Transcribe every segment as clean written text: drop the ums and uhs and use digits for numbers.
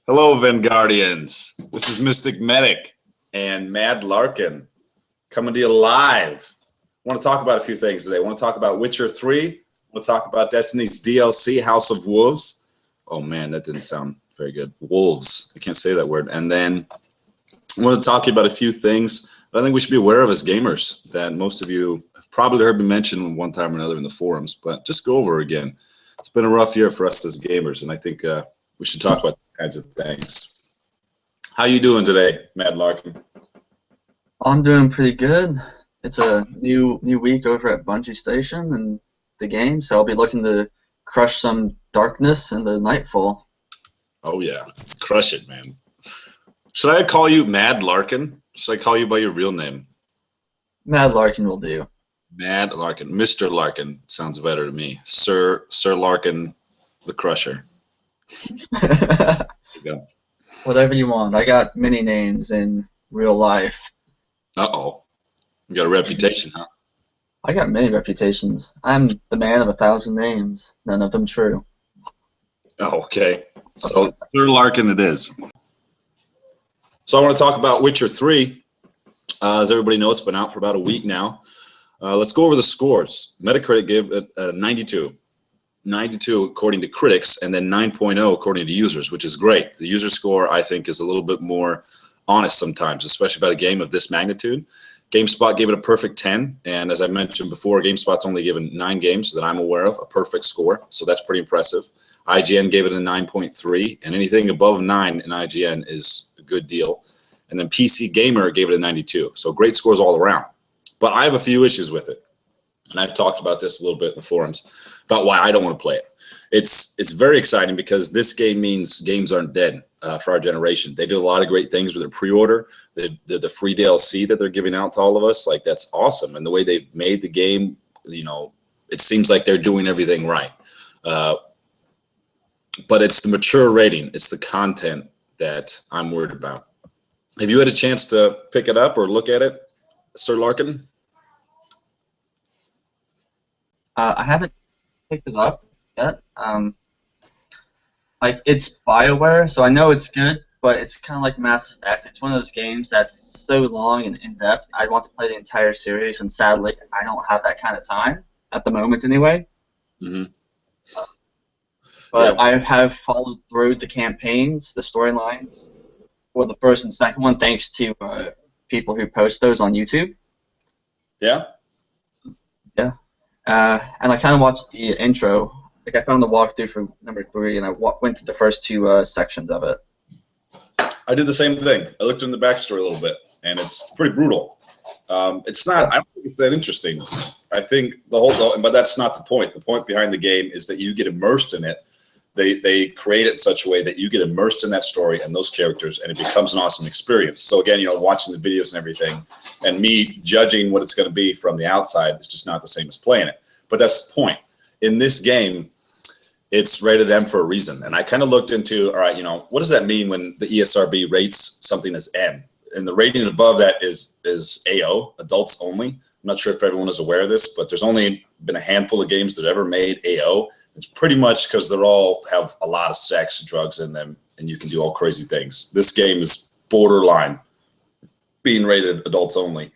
Hello, Vanguardians. This is MysticMedic and Mad Larkin coming to you live. I want to talk about a few things today. I want to talk about Witcher 3. I want to talk about Destiny's DLC, House of Wolves. Oh, man, that didn't sound very good. Wolves. I can't say that word. And then I want to talk to you about a few things that I think we should be aware of as gamers that most of you have probably heard me mention one time or another in the forums, but just go over again. It's been a rough year for us as gamers, and I think we should talk about kinds of things. How you doing today, Mad Larkin? I'm doing pretty good. It's a new week over at Bungie Station and the game, so I'll be looking to crush some darkness in the Nightfall. Oh yeah, crush it, man. Should I call you Mad Larkin? Should I call you by your real name? Mad Larkin will do. Mad Larkin, Mr. Larkin sounds better to me. Sir Larkin, the Crusher. There you go. Whatever you want. I got many names in real life. Uh-oh. You got a reputation, huh? I got many reputations. I'm the man of 1,000 names. None of them true. Oh, okay. So Sir Larkin it is. So I want to talk about Witcher 3. As everybody knows, it's been out for about a week now. Let's go over the scores. Metacritic gave it 92. 92 according to critics, and then 9.0 according to users, which is great. The user score, I think, is a little bit more honest sometimes, especially about a game of this magnitude. GameSpot gave it a perfect 10, and as I mentioned before, GameSpot's only given 9 games that I'm aware of a perfect score, so that's pretty impressive. IGN gave it a 9.3, and anything above 9 in IGN is a good deal. And then PC Gamer gave it a 92, so great scores all around. But I have a few issues with it, and I've talked about this a little bit in the forums about why I don't want to play it. It's very exciting because this game means games aren't dead for our generation. They did a lot of great things with their pre-order. The free DLC that they're giving out to all of us, like that's awesome. And the way they've made the game, you know, it seems like they're doing everything right. But it's the mature rating. It's the content that I'm worried about. Have you had a chance to pick it up or look at it, Sir Larkin? I haven't picked it up yet. Like, it's BioWare, so I know it's good, but it's kind of like Mass Effect. It's one of those games that's so long and in-depth. I want to play the entire series, and sadly, I don't have that kind of time at the moment anyway. Mm-hmm. But yeah. I have followed through the campaigns, the storylines, for the first and second one, thanks to people who post those on YouTube. Yeah? Yeah. And I kind of watched the intro. Like, I found the walkthrough for number 3, and I went to the first 2 sections of it. I did the same thing. I looked in the backstory a little bit, and it's pretty brutal. It's not. I don't think it's that interesting. I think but that's not the point. The point behind the game is that you get immersed in it. They create it in such a way that you get immersed in that story and those characters, and it becomes an awesome experience. So again, you know, watching the videos and everything, and me judging what it's going to be from the outside is just not the same as playing it. But that's the point. In this game, it's rated M for a reason. And I kind of looked into, all right, you know, what does that mean when the ESRB rates something as M? And the rating above that is AO, adults only. I'm not sure if everyone is aware of this, but there's only been a handful of games that ever made AO. It's pretty much because they're all have a lot of sex, drugs in them, and you can do all crazy things. This game is borderline being rated adults only.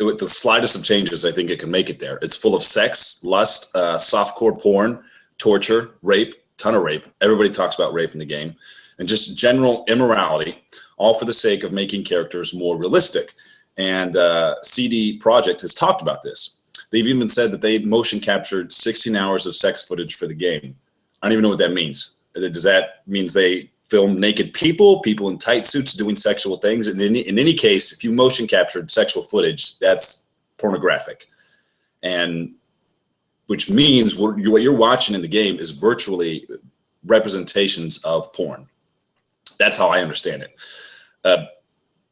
With the slightest of changes, I think it can make it there. It's full of sex, lust, softcore porn, torture, rape, ton of rape. Everybody talks about rape in the game, and just general immorality, all for the sake of making characters more realistic. And CD Projekt has talked about this. They've even said that they motion captured 16 hours of sex footage for the game. I don't even know what that means. Does that means they film naked people in tight suits doing sexual things? And in any case, if you motion captured sexual footage, that's pornographic. And which means what you're watching in the game is virtually representations of porn. That's how I understand it.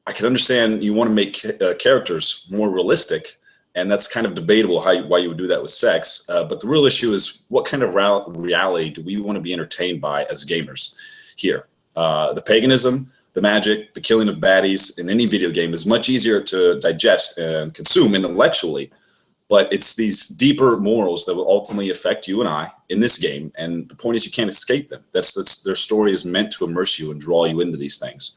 I can understand you want to make characters more realistic, and that's kind of debatable why you would do that with sex. But the real issue is what kind of reality do we want to be entertained by as gamers here? The paganism, the magic, the killing of baddies in any video game is much easier to digest and consume intellectually But it's these deeper morals that will ultimately affect you and I in this game. And the point is, you can't escape them. That's their story is meant to immerse you and draw you into these things.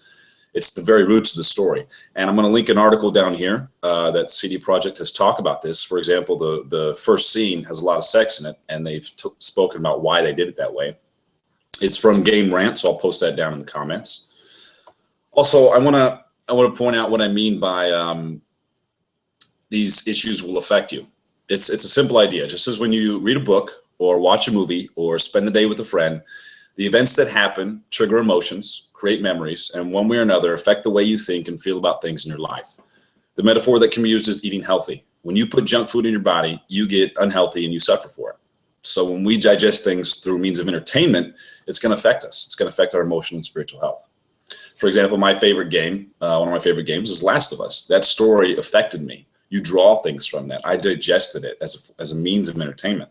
It's the very roots of the story. And I'm going to link an article down here that CD Projekt has talked about this. For example, the first scene has a lot of sex in it, and they've spoken about why they did it that way. It's from Game Rant, so I'll post that down in the comments. Also, I want to point out what I mean by these issues will affect you. It's a simple idea. Just as when you read a book or watch a movie or spend the day with a friend, the events that happen trigger emotions, create memories, and one way or another affect the way you think and feel about things in your life. The metaphor that can be used is eating healthy. When you put junk food in your body, you get unhealthy and you suffer for it. So when we digest things through means of entertainment, it's going to affect us. It's going to affect our emotional and spiritual health. For example, my favorite game, one of my favorite games is Last of Us. That story affected me. You draw things from that. I digested it as a means of entertainment.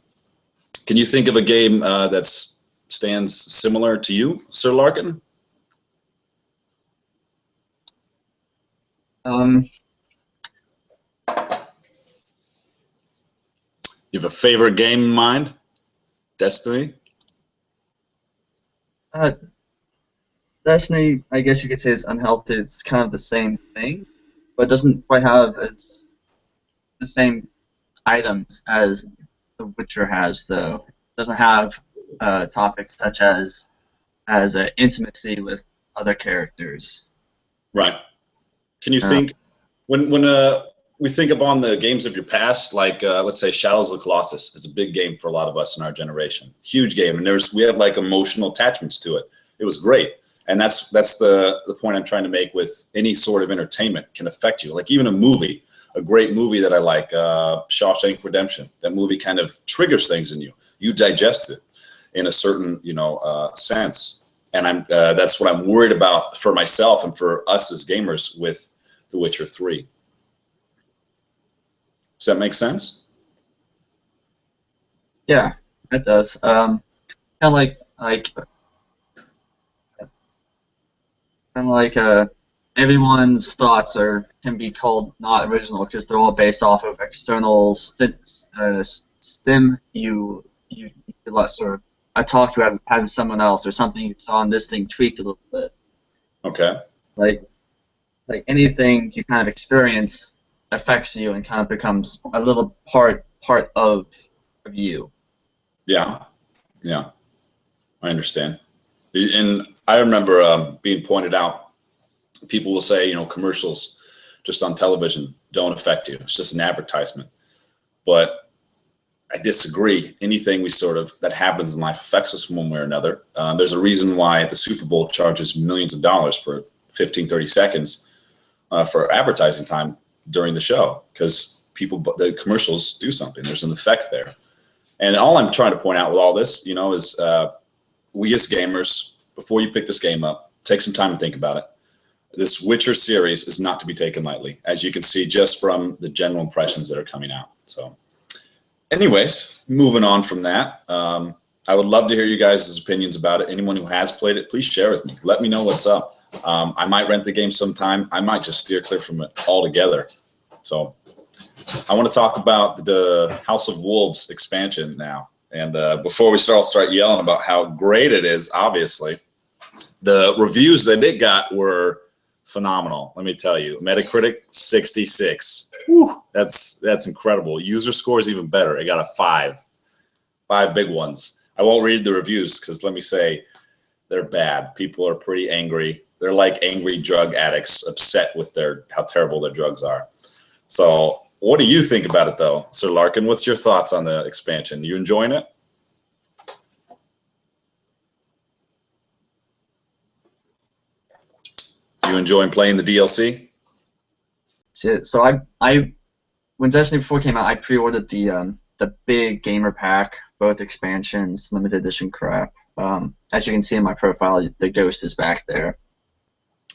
Can you think of a game that stands similar to you, Sir Larkin? You have a favorite game in mind? Destiny? Destiny, I guess you could say, is unhealthy. It's kind of the same thing, but doesn't quite have the same items as The Witcher has, though. It doesn't have topics such as intimacy with other characters. Right. Can you think when we think upon the games of your past, like let's say Shadows of the Colossus is a big game for a lot of us in our generation, huge game, and we have like emotional attachments to it. It was great, and that's the point I'm trying to make with any sort of entertainment can affect you. Like even a movie. A great movie that I like, Shawshank Redemption. That movie kind of triggers things in you. You digest it in a certain, sense. And that's what I'm worried about for myself and for us as gamers with The Witcher 3. Does that make sense? Yeah, it does. Kind of like everyone's thoughts can be called not original because they're all based off of external sort of a talk you had with someone else or something you saw on this thing tweaked a little bit. Okay. Like anything you kind of experience affects you and kind of becomes a little part of you. Yeah. I understand. And I remember being pointed out. People will say, commercials just on television don't affect you. It's just an advertisement. But I disagree. Anything that happens in life affects us one way or another. There's a reason why the Super Bowl charges millions of dollars for 15, 30 seconds for advertising time during the show, because the commercials do something. There's an effect there. And all I'm trying to point out with all this, is we as gamers, before you pick this game up, take some time and think about it. This Witcher series is not to be taken lightly, as you can see just from the general impressions that are coming out. So anyways, moving on from that, I would love to hear you guys' opinions about it. Anyone who has played it, please share with me. Let me know what's up. I might rent the game sometime. I might just steer clear from it altogether. So I want to talk about the House of Wolves expansion now. And before we start, I'll start yelling about how great it is, obviously. The reviews that it got were phenomenal. Let me tell you, Metacritic 66. Whew, that's incredible. User score is even better. It got a 5 big ones. I won't read the reviews because let me say they're bad. People are pretty angry. They're like angry drug addicts, upset with how terrible their drugs are. So what do you think about it though, Sir Larkin? What's your thoughts on the expansion? You enjoying it? You enjoying playing the DLC? So I when Destiny 4 came out, I pre-ordered the big gamer pack, both expansions, limited edition crap. As you can see in my profile, the ghost is back there.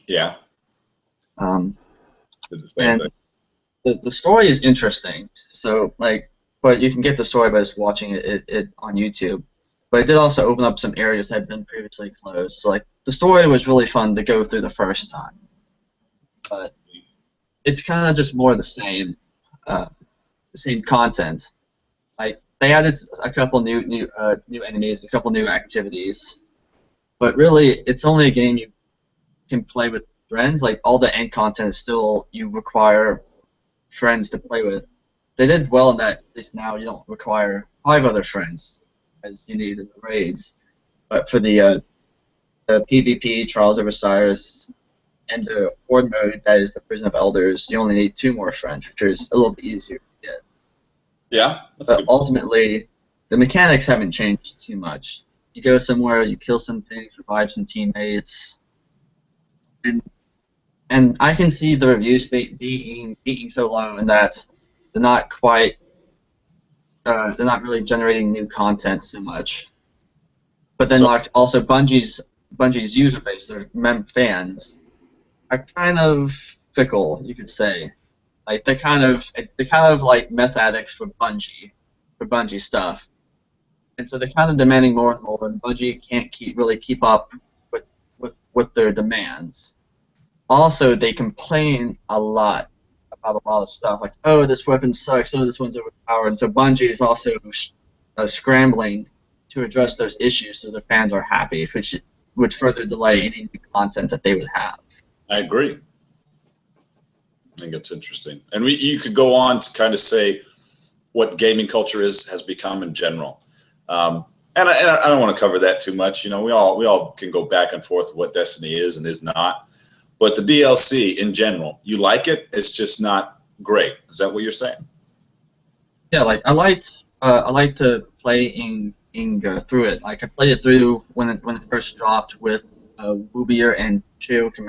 Yeah. Did the same thing. The story is interesting. So but you can get the story by just watching it on YouTube. But it did also open up some areas that had been previously closed. So the story was really fun to go through the first time. But it's kind of just more of the same. same content. Like they added a couple new enemies, a couple new activities, but really it's only a game you can play with friends. Like all the end content is still you require friends to play with. They did well in that. At least now you don't require 5 other friends as you need in the raids. But for the PvP Trials of Osiris and the Horde mode, that is the Prison of Elders, you only need 2 more friends, which is a little bit easier to get. Yeah, that's But good. ultimately, the mechanics haven't changed too much. You go somewhere, you kill some things, revive some teammates, and I can see the reviews being so low in that they're not quite, they're not really generating new content so much. But then, So- like, also Bungie's user base, their fans, are kind of fickle, you could say. Like they're kind of like meth addicts for Bungie stuff, and so they're kind of demanding more and more, and Bungie can't really keep up with their demands. Also, they complain a lot about a lot of stuff, like, oh, this weapon sucks, oh, this one's overpowered, and so Bungie is also scrambling to address those issues so their fans are happy, which would further delay any new content that they would have. I agree. I think it's interesting, and you could go on to kind of say what gaming culture has become in general. And I don't want to cover that too much. You know, we all can go back and forth with what Destiny is and is not. But the DLC in general, you like it. It's just not great. Is that what you're saying? Yeah, like I like to play through it. Like I played it through when it first dropped with Wubier and Cheo Do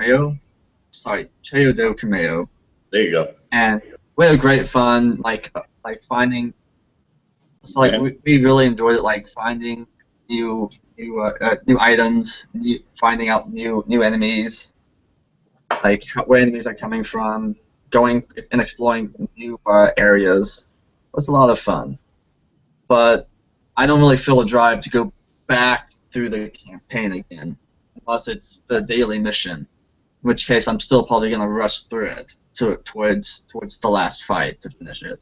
Kameo. There you go. And we had great fun, like finding. So like Yeah. we really enjoyed it, like finding new items, finding out new enemies, like where enemies are coming from, going and exploring new areas. It was a lot of fun, but I don't really feel a drive to go back through the campaign again, unless it's the daily mission. In which case, I'm still probably gonna rush through it towards the last fight to finish it.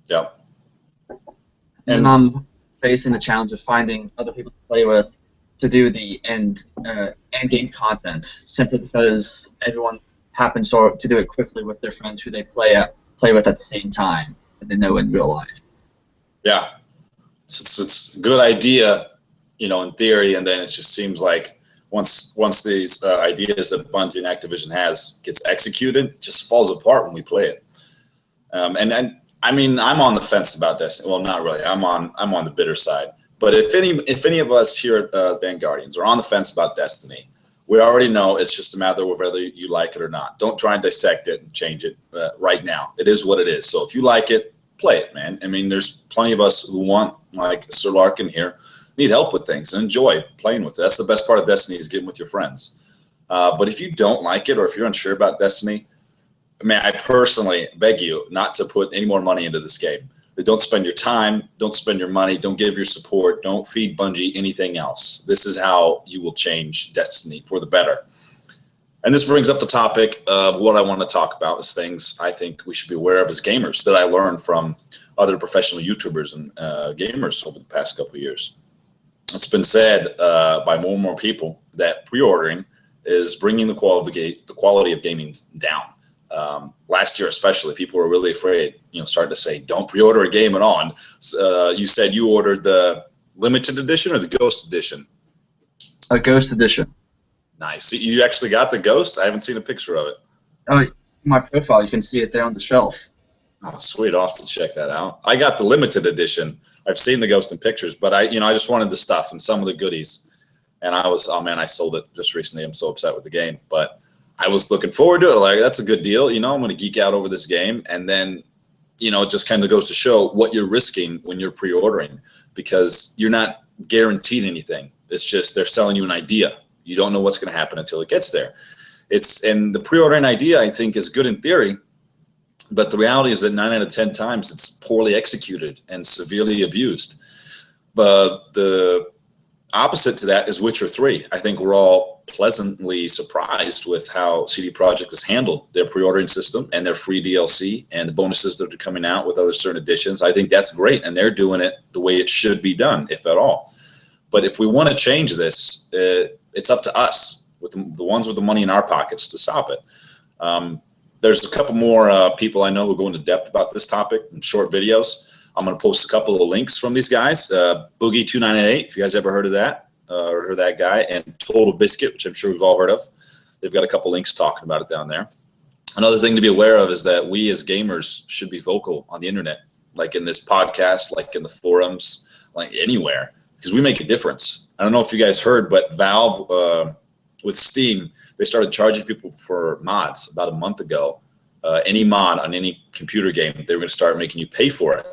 Yep. And I'm facing the challenge of finding other people to play with to do the end game content, simply because everyone happens to do it quickly with their friends who they play with at the same time and they know in real life. Yeah. It's a good idea, you know, in theory, and then it just seems like once these ideas that Bungie and Activision has gets executed, it just falls apart when we play it. And I mean, I'm on the fence about Destiny. Well, not really. I'm on the bitter side. But if any of us here at Vanguardians are on the fence about Destiny, we already know it's just a matter of whether you like it or not. Don't try and dissect it and change it right now. It is what it is. So if you like it, play it, man. I mean, there's plenty of us who want, like Sir Larkin here, need help with things and enjoy playing with it. That's the best part of Destiny, is getting with your friends. But if you don't like it, or if you're unsure about Destiny, man, I personally beg you not to put any more money into this game. Don't spend your time, don't spend your money, don't give your support, don't feed Bungie anything else. This is how you will change Destiny for the better. And this brings up the topic of what I want to talk about, is things I think we should be aware of as gamers that I learned from other professional YouTubers and gamers over the past couple of years. It's been said by more and more people that pre-ordering is bringing the quality of gaming down. Last year especially, people were really afraid, starting to say, don't pre-order a game at all. And you said you ordered the limited edition or the Ghost edition? A Ghost edition. Nice. You actually got the Ghost? I haven't seen a picture of it. Oh, my profile, you can see it there on the shelf. Oh, sweet. I'll have to check that out. I got the limited edition. I've seen the Ghost in pictures, but I just wanted the stuff and some of the goodies. And I sold it just recently. I'm so upset with the game, but I was looking forward to it. Like, that's a good deal. I'm going to geek out over this game. And then, it just kind of goes to show what you're risking when you're pre-ordering, because you're not guaranteed anything. It's just they're selling you an idea. You don't know what's going to happen until it gets there. And the pre-ordering idea, I think, is good in theory, but the reality is that 9 out of 10 times it's poorly executed and severely abused. But the opposite to that is Witcher 3. I think we're all pleasantly surprised with how CD Projekt has handled their pre-ordering system and their free DLC and the bonuses that are coming out with other certain editions. I think that's great, and they're doing it the way it should be done, if at all. But if we want to change this, it's up to us, with the ones with the money in our pockets, to stop it. There's a couple more people I know who go into depth about this topic in short videos. I'm going to post a couple of links from these guys. Boogie2988, if you guys ever heard of that, or heard of that guy, and Total Biscuit, which I'm sure we've all heard of. They've got a couple links talking about it down there. Another thing to be aware of is that we as gamers should be vocal on the internet, like in this podcast, like in the forums, like anywhere, because we make a difference. I don't know if you guys heard, but Valve, with Steam, they started charging people for mods about a month ago. Any mod on any computer game, they were going to start making you pay for it.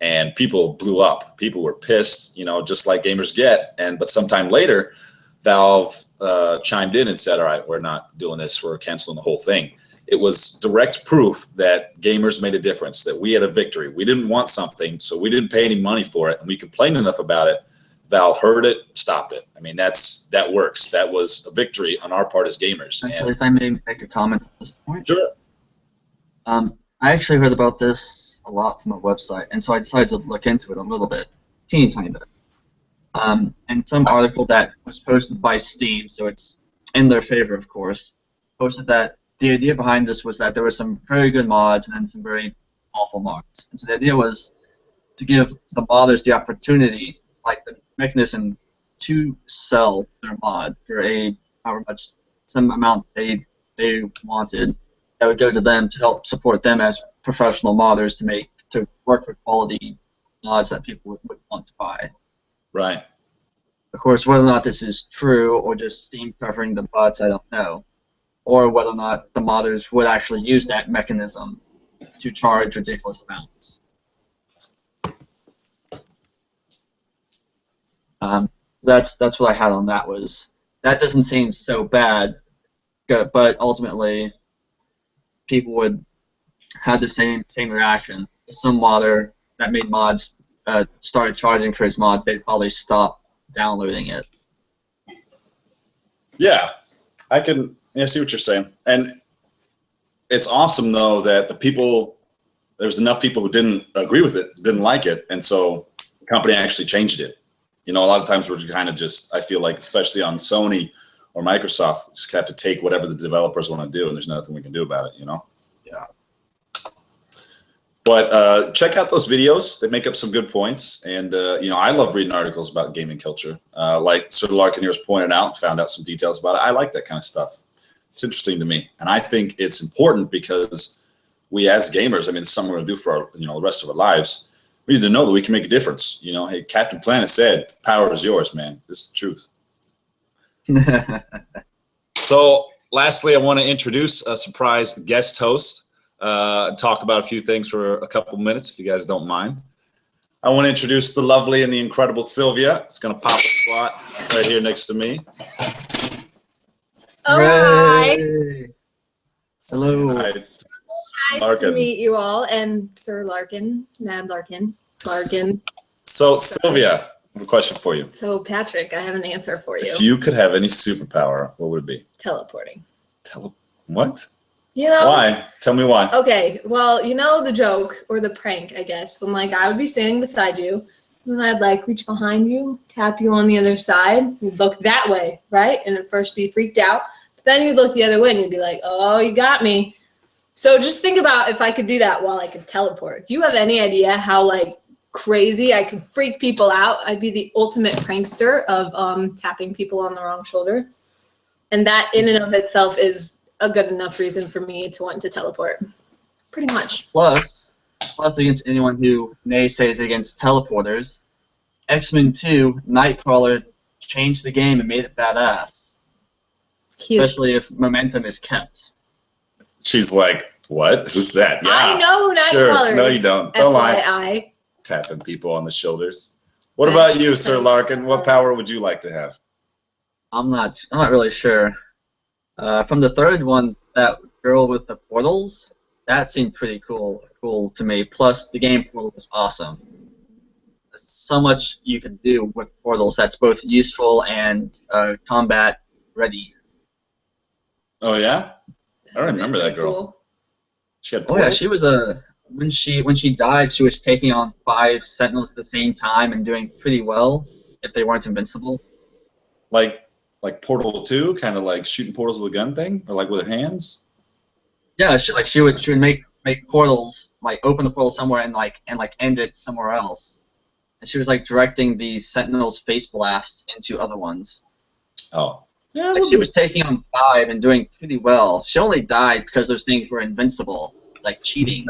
And people blew up. People were pissed, just like gamers get. But sometime later, Valve chimed in and said, all right, we're not doing this. We're canceling the whole thing. It was direct proof that gamers made a difference, that we had a victory. We didn't want something, so we didn't pay any money for it. And we complained enough about it. Valve heard it, stopped it. I mean, that works. That was a victory on our part as gamers. Actually, if I may make a comment at this point. Sure. I actually heard about this a lot from a website, and so I decided to look into it a little bit, teeny tiny bit. And some article that was posted by Steam, so it's in their favor, of course, posted that the idea behind this was that there were some very good mods and then some very awful mods. And so the idea was to give the modders the opportunity, like the mechanism, to sell their mod for some amount they wanted. That would go to them to help support them as professional modders to work with quality mods that people would want to buy. Right. Of course, whether or not this is true or just Steam covering the bots, I don't know. Or whether or not the modders would actually use that mechanism to charge ridiculous amounts. That's what I had on that. That doesn't seem so bad, but ultimately people would have the same reaction. If some modder that made mods started charging for his mods, they'd probably stop downloading it. Yeah, I see what you're saying. And it's awesome, though, that there's enough people who didn't agree with it, didn't like it, and so the company actually changed it. A lot of times we're kind of I feel like, especially on Sony or Microsoft, we just have to take whatever the developers want to do, and there's nothing we can do about it, Yeah. But check out those videos. They make up some good points. And, I love reading articles about gaming culture. Like Sir Larkin here was pointed out, found out some details about it. I like that kind of stuff. It's interesting to me. And I think it's important because we as gamers, it's something we're going to do for the rest of our lives. We need to know that we can make a difference. Hey, Captain Planet said, power is yours, man. This is the truth. So lastly, I want to introduce a surprise guest host. Talk about a few things for a couple minutes, if you guys don't mind. I want to introduce the lovely and the incredible Sylvia. It's going to pop a squat right here next to me. Oh, hi. Hello. Hi. Nice to meet you all, and Sir Larkin, Mad Larkin. So, Sylvia, I have a question for you. So, Patrick, I have an answer for you. If you could have any superpower, what would it be? Teleporting. What? Why? Tell me why. Okay, well, the joke, or the prank, I guess, when, I would be standing beside you, and I'd, reach behind you, tap you on the other side, you'd look that way, right? And at first be freaked out, but then you'd look the other way, and you'd be like, oh, you got me. So just think about if I could do that while I could teleport. Do you have any idea how, crazy I could freak people out? I'd be the ultimate prankster of tapping people on the wrong shoulder. And that in and of itself is a good enough reason for me to want to teleport. Pretty much. Plus against anyone who naysays against teleporters, X-Men 2, Nightcrawler changed the game and made it badass. Especially if momentum is kept. She's like, what? Who's that? Yeah. I know Nightcrawler. Sure. No, you don't. Don't lie. FYI. Tapping people on the shoulders. What about you, Sir Larkin? What power would you like to have? I'm not really sure. From the third one, that girl with the portals, that seemed pretty cool to me. Plus, the game Portal was awesome. There's so much you can do with portals that's both useful and combat ready. Oh yeah, I don't remember that Pretty girl. cool. She had Oh yeah, portals? she was when she died, she was taking on 5 Sentinels at the same time and doing pretty well if they weren't invincible. like Portal 2, kind of like shooting portals with a gun thing, or like with her hands. Yeah, she would make portals, like open the portal somewhere and end it somewhere else. And she was like directing these Sentinels face blasts into other ones. Oh, yeah. Like she was taking on 5 and doing pretty well. She only died because those things were invincible, like cheating.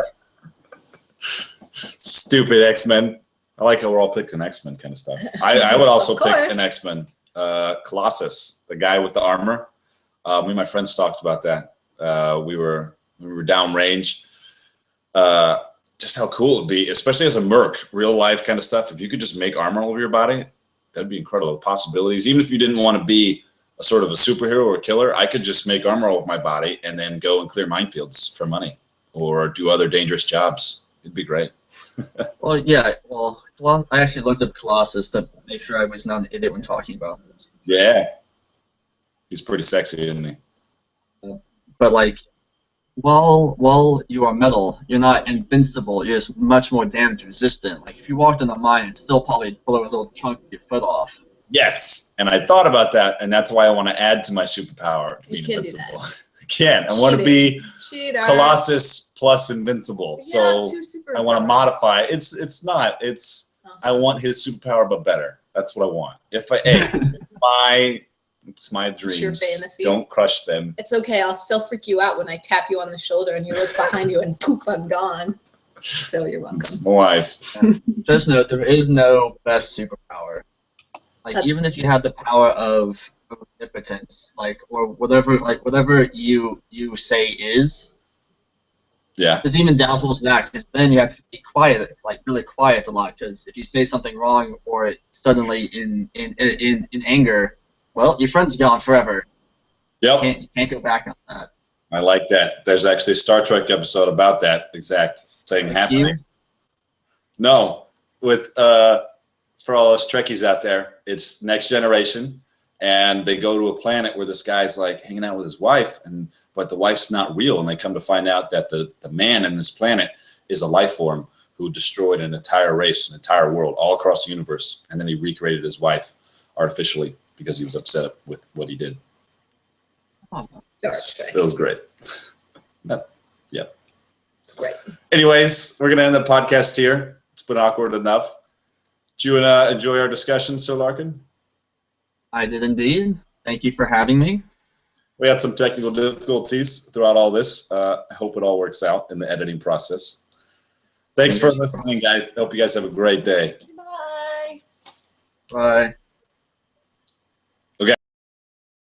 Stupid X-Men. I like how we're all picking X-Men kind of stuff. I would also Of pick course. an X-Men. Colossus, the guy with the armor. Me and my friends talked about that. We were downrange. Just how cool it would be, especially as a merc, real life kind of stuff. If you could just make armor over your body, that'd be incredible. Possibilities. Even if you didn't want to be a sort of a superhero or a killer, I could just make armor over my body and then go and clear minefields for money or do other dangerous jobs. It'd be great. Well, yeah. Well, I actually looked up Colossus to make sure I was not an idiot when talking about this. Yeah. He's pretty sexy, isn't he? But like, while you are metal, you're not invincible. You're just much more damage resistant. Like if you walked in the mine, it'd still probably blow a little chunk of your foot off. Yes, and I thought about that, and that's why I want to add to my superpower to be You can't do invincible. I can't. I want to Cheating. be Cheater. Colossus plus invincible. Yeah, So 2 I want to superpowers. modify. It's not. It's I want his superpower, but better. That's what I want. If I it's my dreams. your fantasy. Don't crush them. It's okay. I'll still freak you out when I tap you on the shoulder and you look behind you and poof, I'm gone. So you're welcome. It's my wife. Just know there is no best superpower. Like even if you had the power of omnipotence, or whatever you say is, Yeah. there's even downfalls to that. Because then you have to be quiet, like really quiet a lot. Because if you say something wrong or suddenly in anger, well, your friend's gone forever. Yep. You can't go back on that. I like that. There's actually a Star Trek episode about that exact thing happening. No, with for all us Trekkies out there, it's Next Generation, and they go to a planet where this guy's like hanging out with his wife, but the wife's not real, and they come to find out that the man in this planet is a life form who destroyed an entire race, an entire world, all across the universe, and then he recreated his wife artificially because he was upset with what he did. Oh, Star Trek. It was great. Yeah. It's great. Anyways, we're going to end the podcast here. It's been awkward enough. Did you enjoy our discussion, Sir Larkin? I did indeed. Thank you for having me. We had some technical difficulties throughout all this. I hope it all works out in the editing process. Thanks for listening, guys. I hope you guys have a great day. Bye. Bye.